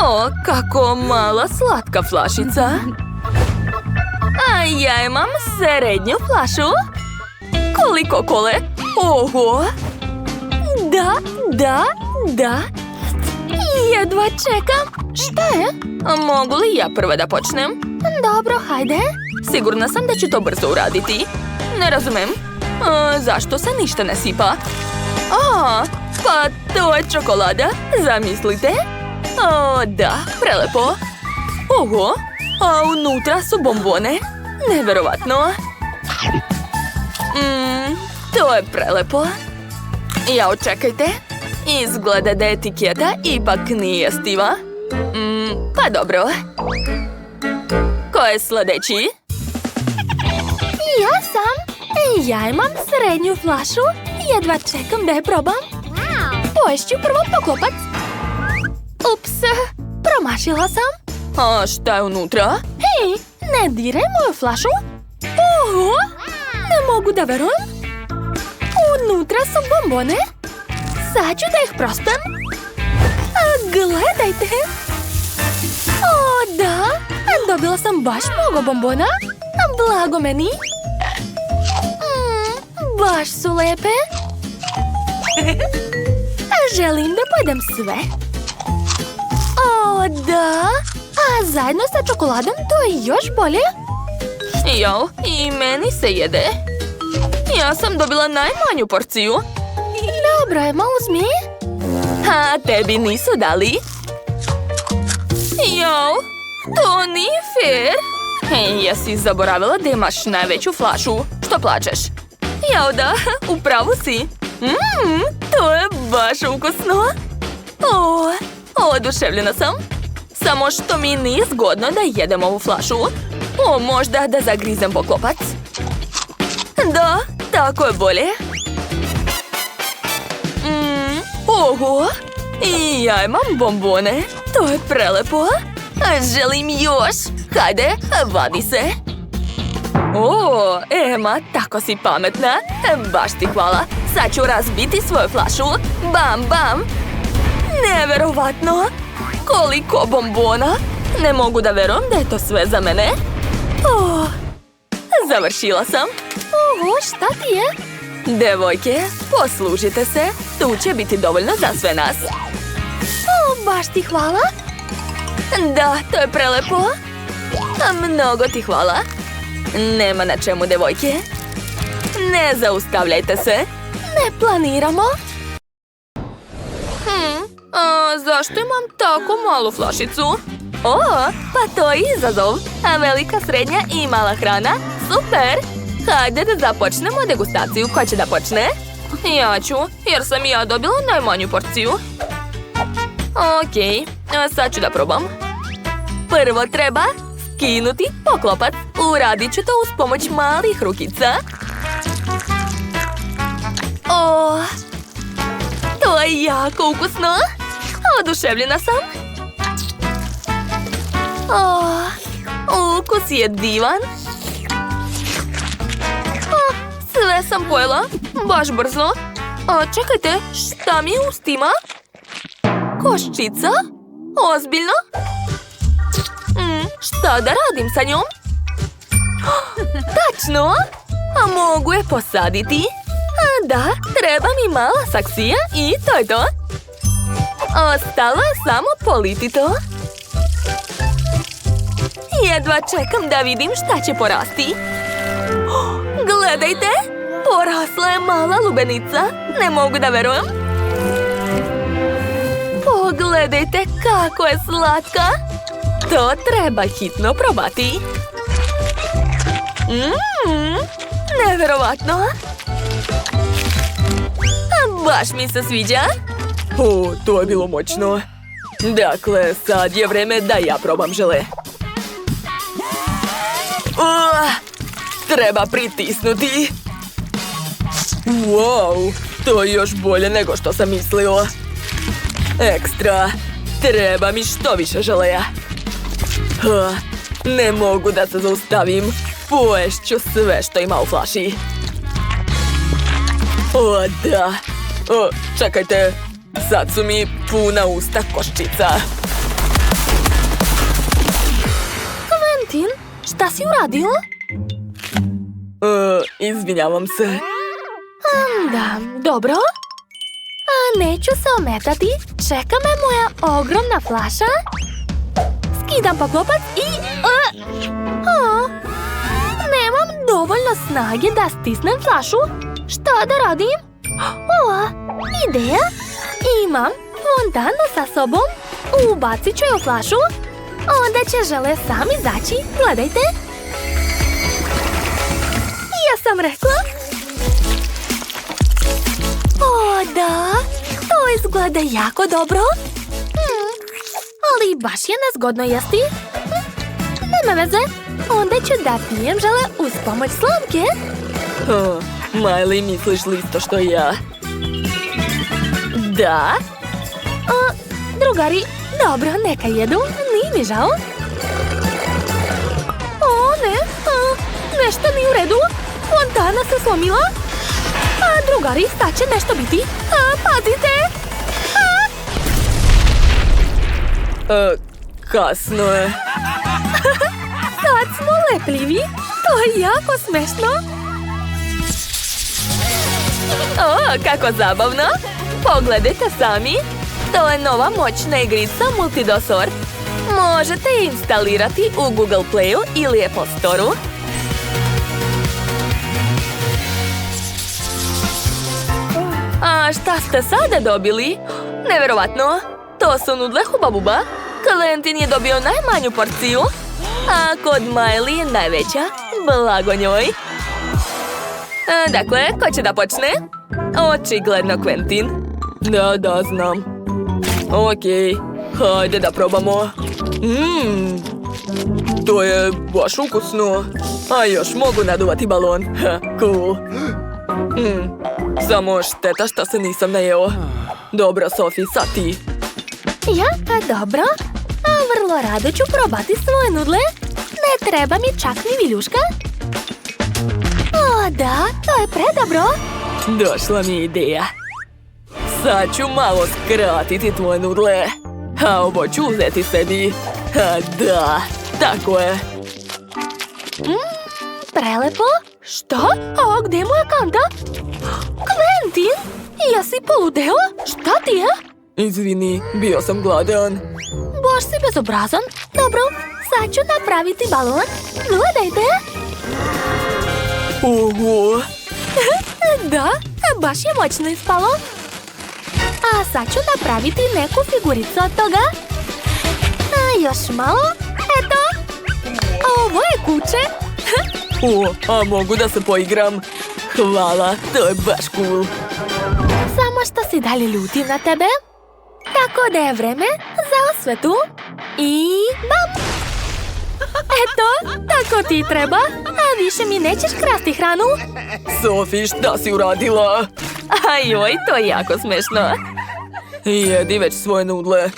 O, kako mala slatka flašica. A ja imam srednju flašu. Koliko kole? Oho! Da. Jedva čekam. Šta je? Mogu li ja prva da počnem? Dobro, hajde. Sigurna sam da ću to brzo uraditi. Ne razumem. Zašto se ništa ne sipa? Pa to je čokolada. Zamislite. O, da, prelepo. Oho, a unutra su bombone. Neverovatno. To je prelepo. Jao, čekajte. Izgleda da etiketa ipak nije stiva. Pa dobro. Ko je sljedeći? Ja sam. Ja imam srednju flašu. Jedva čekam da je probam. Poješću prvo poklopac. Ups, promašila sam. A šta je unutra? Hej, ne diraj moju flašu. Oho, ne mogu da verujem. Unutra su bombone. Sad ću da ih prospem. Gledajte. O, da. Dobila sam baš mnogo bombona. Blago meni. Baš su lepe. Želim da pojedem sve. O, da. A zajedno sa čokoladom to je još bolje. Jao, i meni se jede. Ja sam dobila najmanju porciju. Dobro, Ema, uzmi. A tebi nisu dali. Jao, to nije fair. Hej, jesi zaboravila da imaš najveću flašu? Što plačeš? Jao da, upravo si. To je baš ukusno. O, oduševljena sam. Samo što mi nije zgodno da jedem ovu flašu. O, možda da zagrizem poklopac. Da, tako je bolje. Oho, i ja imam bombone. To je prelepo. Želim još. Hajde, vadi se. O, Ema, tako si pametna. Baš ti hvala. Sad ću razbiti svoju flašu. Bam, bam. Neverovatno. Koliko bombona. Ne mogu da verujem da je to sve za mene. Završila sam. Oho, šta ti je? Devojke, poslužite se. Tu će biti dovoljno za sve nas. O, baš ti hvala. Da, to je prelepo. Mnogo ti hvala. Nema na čemu, devojke. Ne zaustavljajte se. Ne planiramo. Zašto imam tako malu flašicu? O, pa to je izazov. A velika, srednja i mala hrana? Super! Hajde da započnemo degustaciju. Ko će da počne? Ja ću, jer sam ja dobila najmanju porciju. Okej, sad ću da probam. Prvo treba skinuti poklopac. Uradit ću to uz pomoć malih rukica. O, to je jako ukusno. Oduševljena sam. Ukus je divan. Sve sam pojela. Baš brzo. Čekajte, šta mi je u ustima? Koščica? Ozbiljno? Šta da radim sa njom? Tačno! A mogu je posaditi? Da, treba mi mala saksija i to je to. Ostalo je samo politi to. Jedva čekam da vidim šta će porasti. Gledajte! Porasla je mala lubenica. Ne mogu da verujem. Pogledajte kako je slatka. To treba hitno probati. Neverovatno. Baš mi se sviđa. O, to je bilo moćno. Dakle, sad je vreme da ja probam žele. Treba pritisnuti. Wow, to je još bolje nego što sam mislio. Ekstra. Treba mi što više želeja. Ne mogu da se zaustavim. Poješću sve što ima u flaši. O, da. Čekajte. Sad su mi puna usta koščica. Šta si uradio? Izvinjavam se. Da, dobro. Neću se ometati. Čeka me moja ogromna flaša. Skidam poklopac i... Nemam dovoljno snage da stisnem flašu. Šta da radim? Ideja. Imam fontanu sa sobom. Ubacit ću je u flašu. Onda će žele sam izaći. Gledajte. Ja sam rekla. Da. To izgleda jako dobro. Ali baš je nezgodno jesti. Nema veze. Onda ću da pijem žele uz pomoć slamke. Miley, misliš li isto što i ja? Da. Drugari, dobro, neka jedu. Nije mi žao. Ne. Nešto nije u redu. Fontana se slomila. Drugari, sad će nešto biti. Pazite. Kasno je. Sad smo lepljivi. To je jako smešno. Kako zabavno. Pogledajte sami. To je nova moćna igrica Multidosor. Možete je instalirati u Google Playu ili Apple Storeu. A šta ste sada dobili? Neverovatno. To su nudle Huba Buba. Quentin je dobio najmanju porciju, a kod Miley je najveća. Blago njoj. Dakle, ko će da počne? Očigledno Quentin. Da, znam. Okej, hajde da probamo. To je baš ukusno. A još mogu naduvati balon. Cool. Samo šteta što se nisam najeo. Dobro, Sophie, sad ti. Ja? Dobro. Vrlo rado ću probati svoje nudle. Ne treba mi čak ni viljuška. Da, to je predobro. Došla mi ideja. Sad ću malo skratiti tvoje nudle. A ovo ću uzeti sebi. Da, tako je. Prelepo. Šta? Gdje je moja kanta? Quentin, jesi poludeo? Šta ti je? Izvini, bio sam gladan. Baš si bezobrazan. Dobro, sad ću napraviti balon. Gledajte. Oho. Da, baš je moćno ispalo. A sad ću napraviti neku figuricu od toga. Još malo. Eto. Ovo je kuće. A mogu da se poigram? Hvala, to je baš cool. Samo što si dalje ljutim na tebe. Tako da je vreme za osvetu. I bam! Eto, tako ti treba. A više mi nećeš krasti hranu. Sophie, šta si uradila? Ajoj, to je jako smešno. Jedi već svoje nudle.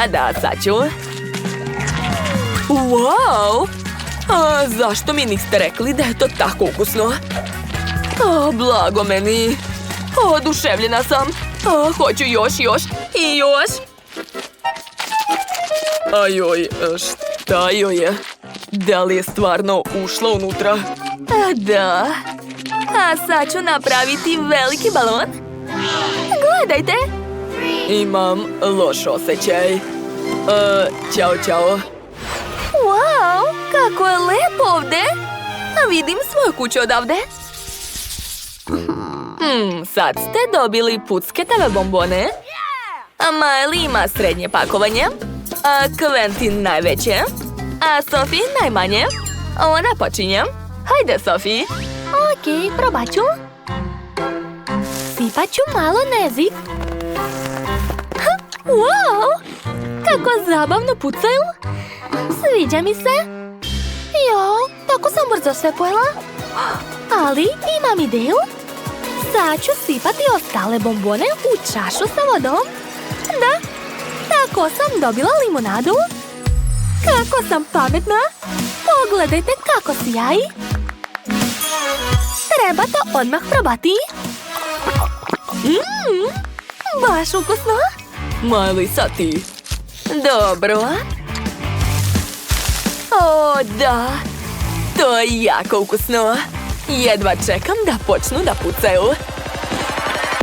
Da, sad ću. Wow! Zašto mi niste rekli da je to tako ukusno? Blago meni. Oduševljena sam. Hoću još i još. Ajoj, šta joj je? Da li je stvarno ušla unutra? Da. A sad ću napraviti veliki balon. Gledajte. Imam loš osjećaj. Ćao. Wow, kako je lepo ovdje. Vidim svoju kuću odavde. Sad ste dobili pucketave bombone. A Miley ima srednje pakovanje. A Quentin najveće. A Sophie najmanje. Ona počinje. Hajde, Sophie. Okej, probat ću. Sipat ću malo na jezik. Wow, kako zabavno pucaju. Sviđa mi se. Tako sam brzo sve pojela. Ali imam ideju. Sad ću sipati ostale bombone u čašu sa vodom. Da, tako sam dobila limonadu. Kako sam pametna. Pogledajte kako sjaji. Treba to odmah probati. Baš ukusno. Miley, sad ti. Dobro. O, da. To je jako ukusno. Jedva čekam da počnu da pucaju.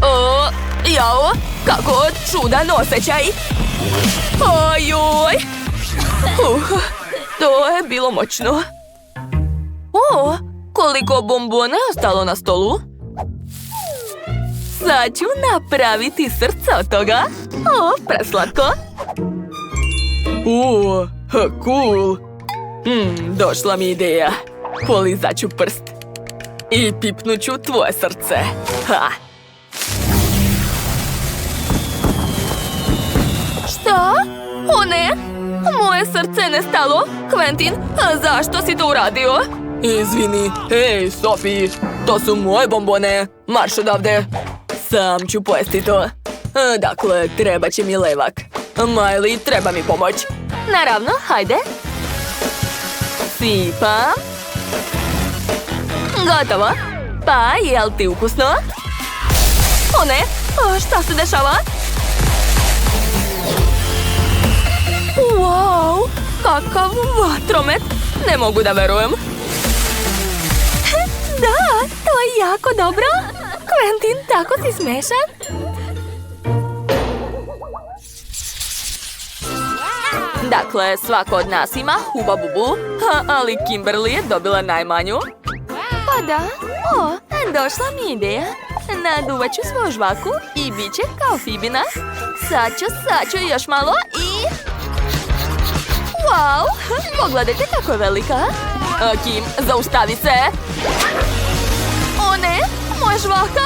O, jao, kako čudan osjećaj. Ojoj. To je bilo moćno. O, koliko bombona je ostalo na stolu. Sad ću napraviti srce od toga. O, preslatko. Cool. Došla mi ideja. Polizat ću prst. I pipnut ću tvoje srce. Ha. Šta? O ne! Moje srce je nestalo. Quentin, zašto si to uradio? Izvini. Hej, Sophie. To su moje bombone. Marš odavde. Sam ću pojesti to. Dakle, treba će mi levak. Miley, treba mi pomoć. Naravno, hajde. Sipam. Gotovo. Pa, jel ti ukusno? O ne, šta se dešava? Wow, kakav vatromet. Ne mogu da verujem. Da, to je jako dobro. Quentin, tako si smešan. Dakle, svako od nas ima Huba Bubu, ali Kimberly je dobila najmanju. Pa da, došla mi ideja. Naduvat ću svoju žvaku i bit će kao Phoebina. Sad ću još malo i... Wow, pogledajte kako je velika. Kim, zaustavi se. O ne, moja žvaka.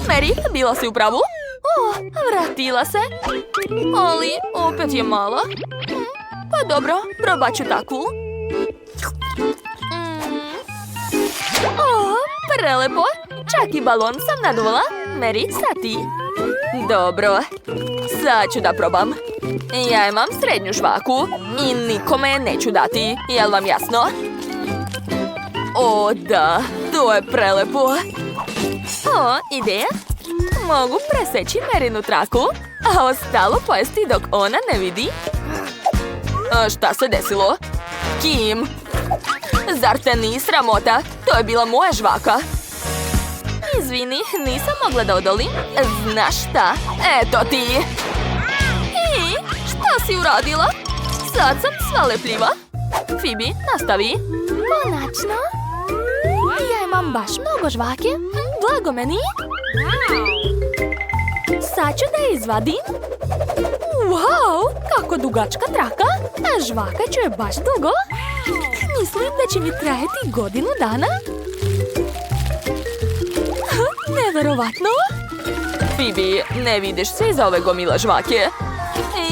Mary, bila si u pravu. Vratila se. Ali opet je mala. Pa dobro, probat ću takvu. Prelepo. Čak i balon sam naduvala. Mary, sad ti. Dobro. Sad ću da probam. Ja imam srednju žvaku i nikome je neću dati. Jel vam jasno? O, da. To je prelepo. Ideja? Mogu preseći Merinu traku, a ostalo pojesti dok ona ne vidi. Šta se desilo? Kim? Zar te nije sramota? To je bila moja žvaka. Izvini, nisam mogla da odolim. Znaš šta? Eto ti! I, šta si uradila? Sad sam sva lepljiva. Phoebe, nastavi. Konačno. Ja imam baš mnogo žvake. Blago meni. Sad ću da je izvadim. Wow, kako dugačka traka. Žvaka ću je baš dugo. Mislim da će mi trajati godinu dana. Neverovatno. Phoebe, ne vidiš se iz ove gomile žvake.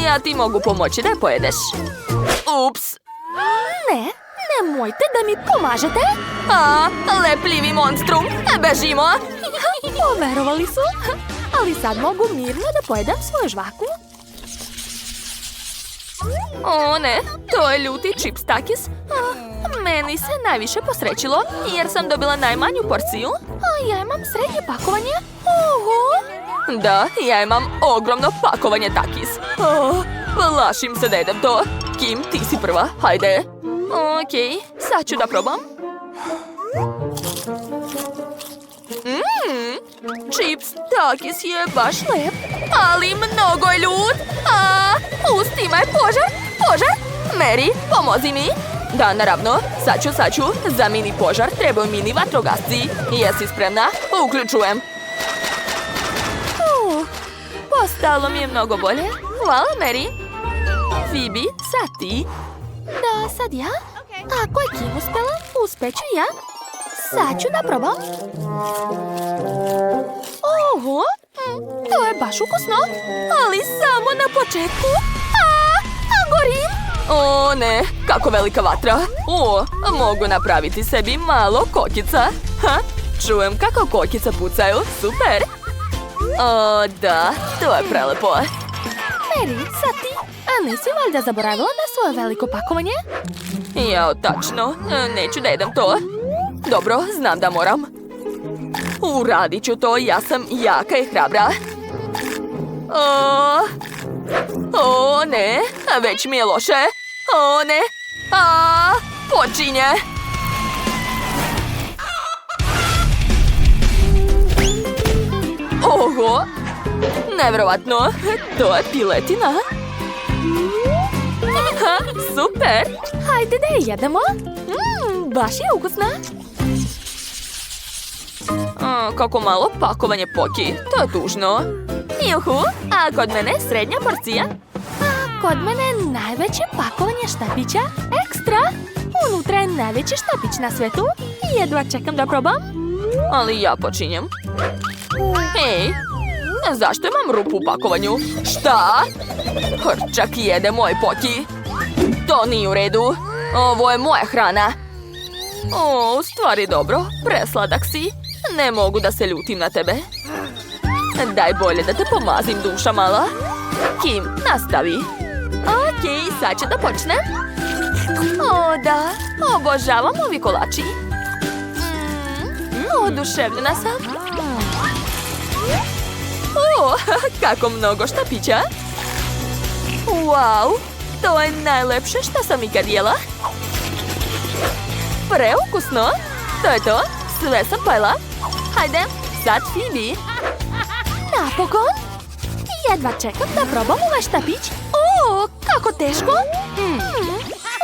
Ja ti mogu pomoći da je pojedeš. Ups. Ne, nemojte da mi pomažete. Lepljivi monstrum. Bežimo. Poverovali su. Ali sad mogu mirno da pojedam svoju žvaku. O ne, to je ljuti čips takis. Meni se najviše posrećilo jer sam dobila najmanju porciju. Ja imam srednje pakovanje. Oho. Da, ja imam ogromno pakovanje takis. Plašim se da jedem to. Kim, ti si prva, hajde. Okej, sad ću da probam. Čips takis je baš lep, ali mnogo je ljut. Ustima je požar. Mary, pomozi mi. Da, naravno, sad ću. Za mini požar trebaju mini vatrogasci. Jesi spremna? Uključujem. Postalo mi je mnogo bolje. Hvala, Mary. Phoebe, sad ti. Da, sad ja. Ako je Kim uspela, uspeću ja. Sad ću da probam. Oho, to je baš ukusno, ali samo na početku. Gorim. O ne, kako velika vatra. Mogu napraviti sebi malo kokica. Čujem kako kokice pucaju, super. O da, to je prelepo. Mary, sad ti. A nisi valjda zaboravila na svoje veliko pakovanje? Jao, tačno, neću da jedem to. Dobro, znam da moram. Uradit ću to, ja sam jaka i hrabra. O ne, već mi je loše. O ne, Počinje! Oho! Nevjerovatno! To je piletina! Super! Hajde da je jedemo. Baš je ukusna. Kako malo pakovanje Poki. To je tužno. Juhu, A kod mene srednja porcija. kod mene najveće pakovanje štapića. Ekstra! Unutra je najveći štapić na svetu. Jedva čekam da probam. Ali ja počinjem. Hej! Zašto imam rupu u pakovanju? Šta? Hrčak jede moj Poki. To nije u redu. Ovo je moja hrana. U stvari dobro. Presladak si. Ne mogu da se ljutim na tebe. Daj bolje da te pomazim, duša mala. Kim, nastavi. Okej, sad će da počnem. O, da. Obožavam ovi kolači. Oduševljena sam. O, kako mnogo štapića. Wow, to je najlepše što sam ikad jela. Preukusno. To je to. Sve sam pojela. Hajde, sad Phoebe. Napokon! Jedva čekam da probam ovaj štapić. O, kako teško!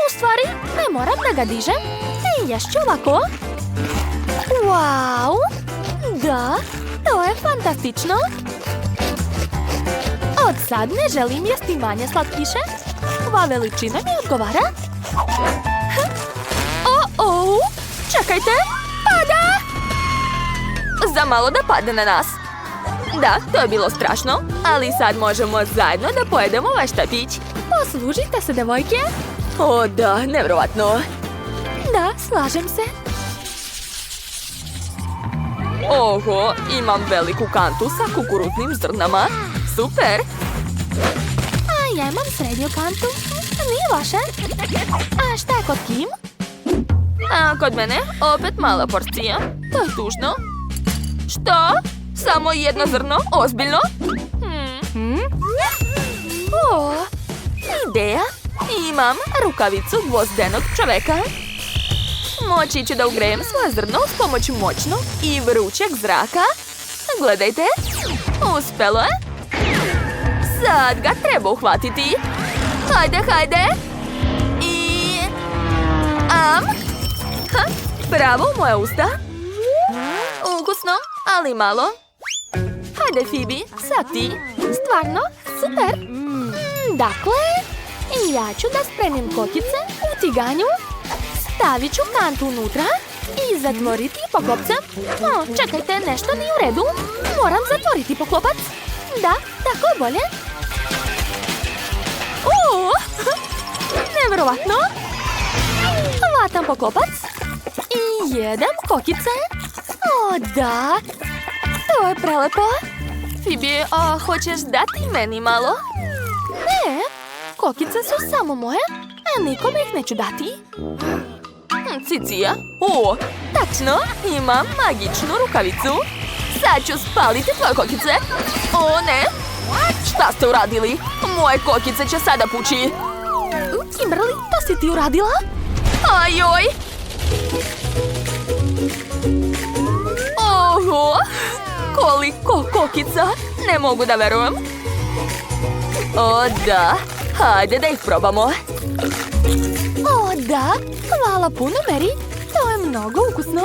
U stvari, ne moram da ga dižem. Ješću ovako. Wow! Da, to je fantastično. Od sad ne želim jesti manje slatkiše. Ova veličina mi odgovara. O, čekajte! Pada! Za malo da padne na nas. Da, to je bilo strašno, ali sad možemo zajedno da pojedemo ovaj štapić. Poslužite se, devojke. O da, nevjerovatno. Da, slažem se. Oho, imam veliku kantu sa kukuruznim zrnama. Super! A ja imam srednju kantu. Nije loše. A šta je kod Kim? A kod mene opet mala porcija. To je tužno. Što? Samo jedno zrno? Ozbiljno? O, ideja. Imam rukavicu gvozdenog čoveka. Moći ću da ugrejem svoje zrno s pomoć moćnog i vrućeg zraka. Gledajte. Uspelo je. Sad ga treba uhvatiti. Hajde, hajde. I... Bravo u moja usta. Ukusno, ali malo. Hajde, Phoebe, sad ti. Stvarno? Super. Dakle, ja ću da spremim kokice u tiganju. Stavit ću kantu unutra i zatvoriti poklopcem. Čekajte, nešto nije u redu. Moram zatvoriti poklopac. Da, tako je bolje. Nevjerovatno. Hvatam poklopac i jedem kokice. O, da. To je prelepo. Phoebe, hoćeš dati meni malo? Ne, kokice su samo moje, a nikome ih neću dati. Cicija? O, tačno, imam magičnu rukavicu. Sad ću spaliti tvoje kokice. O, ne. Šta ste uradili? Moje kokice će sada pući. Kimberly, to si ti uradila? Ajoj! Oho! Koliko kokica! Ne mogu da verujem. O, da. Hajde da ih probamo. O, da. Hvala puno, Mary. To je mnogo ukusno.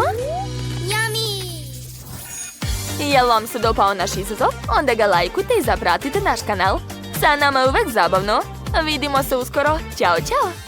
Jel vam se dopao naš izazov? Onda ga lajkujte i zapratite naš kanal. Sa nama je uvek zabavno. Vidimo se uskoro. Ćao, ćao!